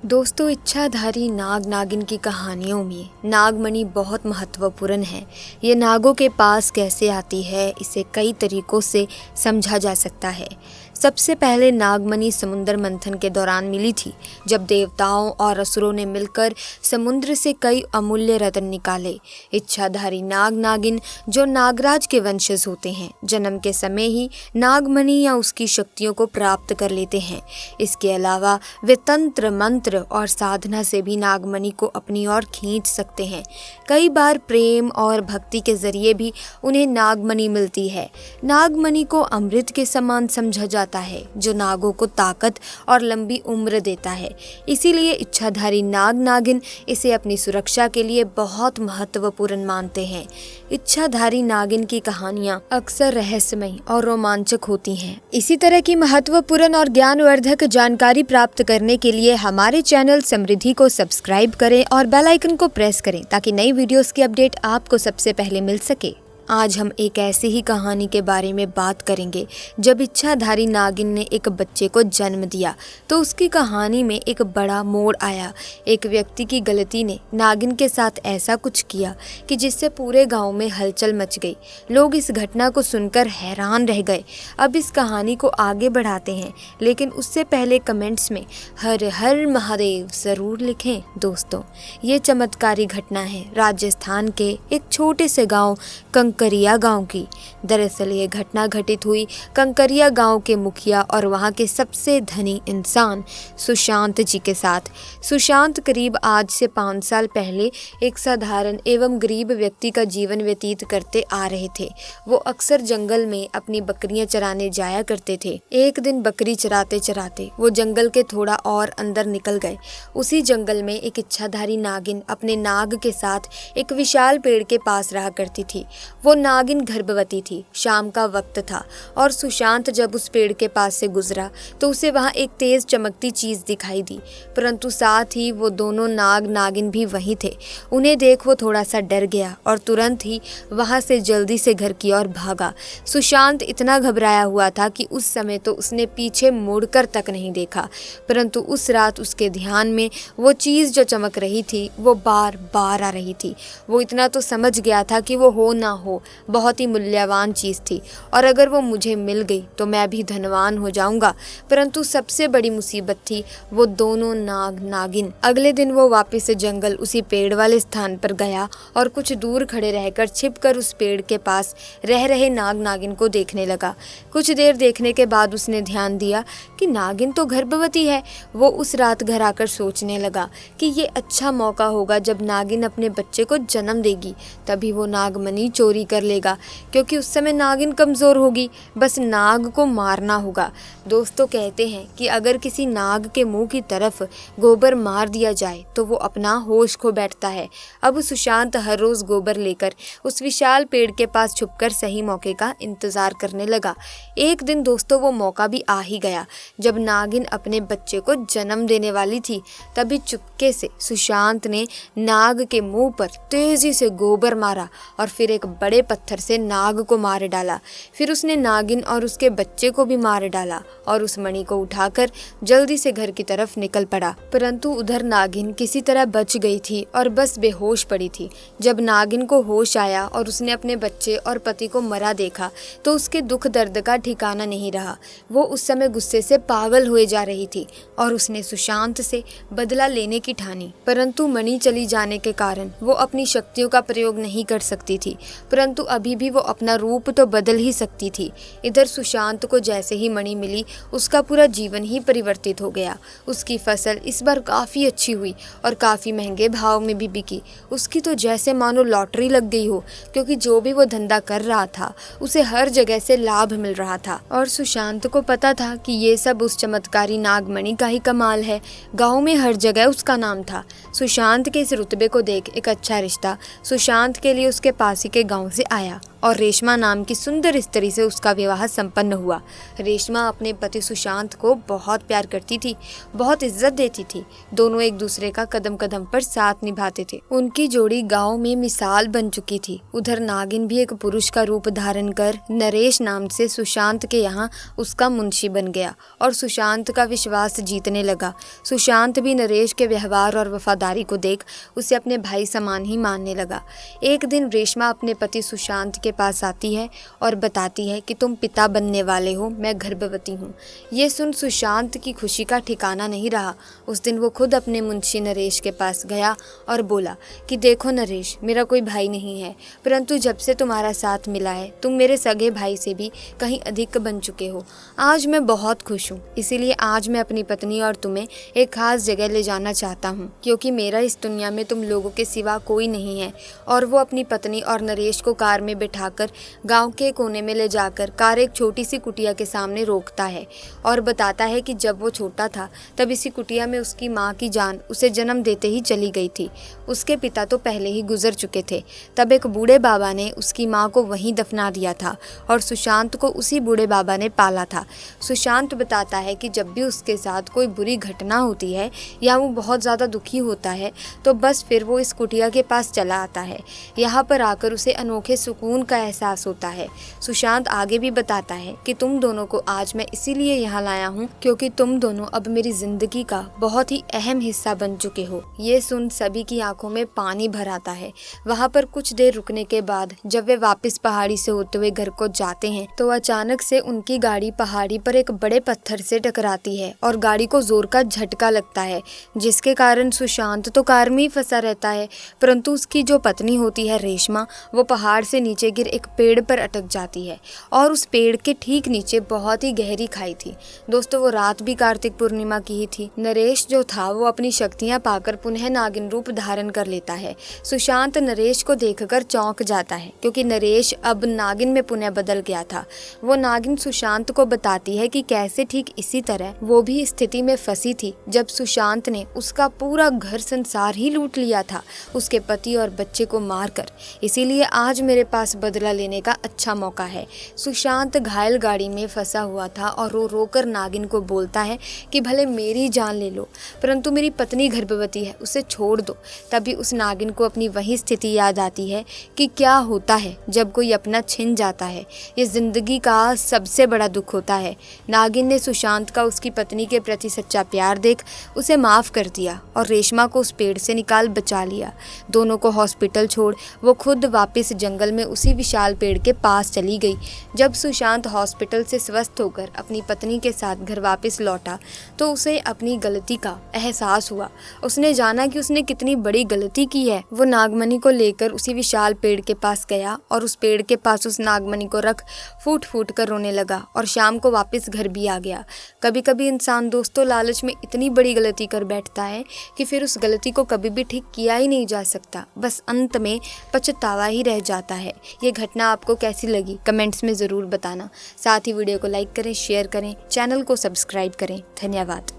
दोस्तों, इच्छाधारी नाग नागिन की कहानियों में नागमणि बहुत महत्वपूर्ण है। ये नागों के पास कैसे आती है, इसे कई तरीकों से समझा जा सकता है। सबसे पहले नागमणि समुद्र मंथन के दौरान मिली थी, जब देवताओं और असुरों ने मिलकर समुद्र से कई अमूल्य रत्न निकाले। इच्छाधारी नाग नागिन, जो नागराज के वंशज होते हैं, जन्म के समय ही नागमणि या उसकी शक्तियों को प्राप्त कर लेते हैं। इसके अलावा वे तंत्र मंत्र और साधना से भी नागमणि को अपनी ओर खींच सकते हैं। कई बार प्रेम और भक्ति के जरिए भी उन्हें नागमणि मिलती है। नागमणि को अमृत के समान समझा जाता है, जो नागों को ताकत और लंबी उम्र देता है। इसीलिए इच्छाधारी नाग नागिन इसे अपनी सुरक्षा के लिए बहुत महत्वपूर्ण मानते हैं। इच्छाधारी नागिन की कहानियां अक्सर रहस्यमयी और रोमांचक होती हैं। इसी तरह की महत्वपूर्ण और ज्ञानवर्धक जानकारी प्राप्त करने के लिए हमारे चैनल समृद्धि को सब्सक्राइब करें और बेल आइकन को प्रेस करें, ताकि नई वीडियोस की अपडेट आपको सबसे पहले मिल सके। आज हम एक ऐसी ही कहानी के बारे में बात करेंगे, जब इच्छाधारी नागिन ने एक बच्चे को जन्म दिया तो उसकी कहानी में एक बड़ा मोड़ आया। एक व्यक्ति की गलती ने नागिन के साथ ऐसा कुछ किया कि जिससे पूरे गांव में हलचल मच गई। लोग इस घटना को सुनकर हैरान रह गए। अब इस कहानी को आगे बढ़ाते हैं, लेकिन उससे पहले कमेंट्स में हर हर महादेव ज़रूर लिखें। दोस्तों, ये चमत्कारी घटना है राजस्थान के एक छोटे से गाँव कंकरिया गांव की। दरअसल ये घटना घटित हुई कंकरिया गांव के मुखिया और वहां के सबसे धनी इंसान सुशांत जी के साथ। सुशांत करीब आज से 5 साल पहले एक साधारण एवं गरीब व्यक्ति का जीवन व्यतीत करते आ रहे थे। वो अक्सर जंगल में अपनी बकरियां चराने जाया करते थे। एक दिन बकरी चराते चराते वो जंगल के थोड़ा और अंदर निकल गए। उसी जंगल में एक इच्छाधारी नागिन अपने नाग के साथ एक विशाल पेड़ के पास रहा करती थी। वो नागिन गर्भवती थी। शाम का वक्त था और सुशांत जब उस पेड़ के पास से गुजरा तो उसे वहां एक तेज चमकती चीज दिखाई दी, परंतु साथ ही वो दोनों नाग नागिन भी वहीं थे। उन्हें देख वो थोड़ा सा डर गया और तुरंत ही वहां से जल्दी से घर की ओर भागा। सुशांत इतना घबराया हुआ था कि उस समय तो उसने पीछे मुड़कर तक नहीं देखा, परंतु उस रात उसके ध्यान में वो चीज जो चमक रही थी वो बार बार आ रही थी। वो इतना तो समझ गया था कि वो हो ना हो बहुत ही मूल्यवान चीज़ थी, और अगर वो मुझे मिल गई तो मैं भी धनवान हो जाऊंगा। परंतु सबसे बड़ी मुसीबत थी वो दोनों नाग नागिन। अगले दिन वो वापस से जंगल उसी पेड़ वाले स्थान पर गया और कुछ दूर खड़े रहकर छिपकर उस पेड़ के पास रह रहे नाग नागिन को देखने लगा। कुछ देर देखने के बाद उसने ध्यान दिया कि नागिन तो गर्भवती है। वो उस रात घर आकर सोचने लगा कि ये अच्छा मौका होगा जब नागिन अपने बच्चे को जन्म देगी, तभी वो नागमणि चोरी कर लेगा, क्योंकि उस समय नागिन कमज़ोर होगी। बस नाग को मारना होगा। दोस्तों, कहते हैं कि अगर किसी नाग के मुंह की तरफ गोबर मार दिया जाए तो वो अपना होश खो बैठता है। अब सुशांत हर रोज़ गोबर लेकर उस विशाल पेड़ के पास छुपकर सही मौके का इंतज़ार करने लगा। एक दिन दोस्तों, वो मौका भी आ ही गया जब नागिन अपने बच्चे को जन्म देने वाली थी। तभी चुपके से सुशांत ने नाग के मुंह पर तेजी से गोबर मारा और फिर एक बड़े पत्थर से नाग को मार डाला। फिर उसने नागिन और उसके बच्चे को भी मार डाला और उस मणि को उठाकर जल्दी से घर की तरफ निकल पड़ा। परंतु उधर नागिन किसी तरह बच गई थी और बस बेहोश पड़ी थी। जब नागिन को होश आया और उसने अपने बच्चे और पति को मरा देखा तो उसके दुख दर्द का ठिकाना नहीं रहा। वो उस समय गुस्से से पागल हुए जा रही थी और उसने सुशांत से बदला लेने की ठानी। परंतु मणि चली जाने के कारण वो अपनी शक्तियों का प्रयोग नहीं कर सकती थी, परंतु अभी भी वो अपना रूप तो बदल ही सकती थी। इधर सुशांत को जैसे ही मणि मिली, उसका पूरा जीवन ही परिवर्तित हो गया। उसकी फसल इस बार काफ़ी अच्छी हुई और काफ़ी महंगे भाव में भी बिकी। उसकी तो जैसे मानो लॉटरी लग गई हो, क्योंकि जो भी वो धंधा कर रहा था उसे हर जगह से लाभ मिल रहा था। और सुशांत को पता था कि ये सब उस चमत्कारी नागमणि का ही कमाल है। गाँव में हर जगह उसका नाम था। सुशांत के इस रुतबे को देख एक अच्छा रिश्ता सुशांत के लिए उसके पास ही के गाँव से आया। और रेशमा नाम की सुंदर स्त्री से उसका विवाह संपन्न हुआ। रेशमा अपने पति सुशांत को बहुत प्यार करती थी, बहुत इज्जत देती थी। दोनों एक दूसरे का कदम कदम पर साथ निभाते थे। उनकी जोड़ी गांव में मिसाल बन चुकी थी। उधर नागिन भी एक पुरुष का रूप धारण कर नरेश नाम से सुशांत के यहाँ उसका मुंशी बन गया और सुशांत का विश्वास जीतने लगा। सुशांत भी नरेश के व्यवहार और वफादारी को देख उसे अपने भाई समान ही मानने लगा। एक दिन रेशमा अपने पति सुशांत के पास आती है और बताती है कि तुम पिता बनने वाले हो, मैं गर्भवती हूँ। ये सुन सुशांत की खुशी का ठिकाना नहीं रहा। उस दिन वो खुद अपने मुंशी नरेश के पास गया और बोला कि देखो नरेश, मेरा कोई भाई नहीं है, परंतु जब से तुम्हारा साथ मिला है तुम मेरे सगे भाई से भी कहीं अधिक बन चुके हो। आज मैं बहुत खुश हूँ, इसीलिए आज मैं अपनी पत्नी और तुम्हें एक खास जगह ले जाना चाहता हूँ, क्योंकि मेरा इस दुनिया में तुम लोगों के सिवा कोई नहीं है। और वो अपनी पत्नी और नरेश को कार में बिठाकर गांव के कोने में ले जाकर कार एक छोटी सी कुटिया के सामने रोकता है और बताता है कि जब वो छोटा था तब इसी कुटिया में उसकी माँ की जान उसे जन्म देते ही चली गई थी। उसके पिता तो पहले ही गुजर चुके थे। तब एक बूढ़े बाबा ने उसकी माँ को वहीं दफना दिया था और सुशांत को उसी बूढ़े बाबा ने पाला था। सुशांत बताता है कि जब भी उसके साथ कोई बुरी घटना होती है या वो बहुत ज़्यादा दुखी होता है तो बस फिर वो इस कुटिया के पास चला आता है। यहाँ पर आकर उसे अनोखे सुकून का एहसास होता है। सुशांत आगे भी बताता है कि तुम दोनों को आज मैं इसीलिए यहाँ लाया हूँ क्योंकि तुम दोनों अब मेरी जिंदगी का बहुत ही अहम हिस्सा बन चुके हो। ये सुन सभी की आंखों में पानी भर आता है। वहाँ पर कुछ देर रुकने के बाद जब वे वापस पहाड़ी से होते हुए घर को जाते हैं तो अचानक से उनकी गाड़ी पहाड़ी पर एक बड़े पत्थर से टकराती है और गाड़ी को जोर का झटका लगता है, जिसके कारण सुशांत तो कार में ही फंसा रहता है, परंतु उसकी जो पत्नी होती है रेशमा, वो पहाड़ से नीचे गिर एक पेड़ पर अटक जाती है और उस पेड़ के ठीक नीचे बहुत ही गहरी खाई थी। दोस्तों, वो रात भी कार्तिक पूर्णिमा की ही थी। नरेश जो था वो अपनी शक्तियां पाकर पुनः नागिन रूप धारण कर लेता है। सुशांत नरेश को देखकर चौंक जाता है क्योंकि नरेश अब नागिन में पुनः बदल गया था। वो नागिन सुशांत को बताती है कि कैसे ठीक इसी तरह वो भी स्थिति में फंसी थी जब सुशांत ने उसका पूरा घर संसार ही लूट लिया था, उसके पति और बच्चे को मारकर। इसीलिए आज मेरे पास बदला लेने का अच्छा मौका है। सुशांत घायल गाड़ी में फंसा हुआ था और रो रोकर नागिन को बोलता है कि भले मेरी जान ले लो, परंतु मेरी पत्नी गर्भवती है, उसे छोड़ दो। तभी उस नागिन को अपनी वही स्थिति याद आती है कि क्या होता है जब कोई अपना छिन जाता है। ये जिंदगी का सबसे बड़ा दुख होता है। नागिन ने सुशांत का उसकी पत्नी के प्रति सच्चा प्यार देख उसे माफ कर दिया और रेशमा को उस पेड़ से निकाल बचा लिया। दोनों को हॉस्पिटल छोड़ वो खुद वापस जंगल में उसी विशाल पेड़ के पास चली गई। जब सुशांत हॉस्पिटल से स्वस्थ होकर अपनी पत्नी के साथ घर वापस लौटा तो उसे अपनी गलती का एहसास हुआ। उसने जाना कि उसने कितनी बड़ी गलती की है। वो नागमणि को लेकर उसी विशाल पेड़ के पास गया और उस पेड़ के पास उस नागमणि को रख फूट फूट कर रोने लगा और शाम को वापस घर भी आ गया। कभी कभी इंसान दोस्तों लालच में इतनी बड़ी गलती कर बैठता है कि फिर उस गलती को कभी भी ठीक किया ही नहीं जा सकता, बस अंत में पछतावा ही रह जाता है। ये घटना आपको कैसी लगी कमेंट्स में ज़रूर बताना। साथ ही वीडियो को लाइक करें, शेयर करें, चैनल को सब्सक्राइब करें। धन्यवाद।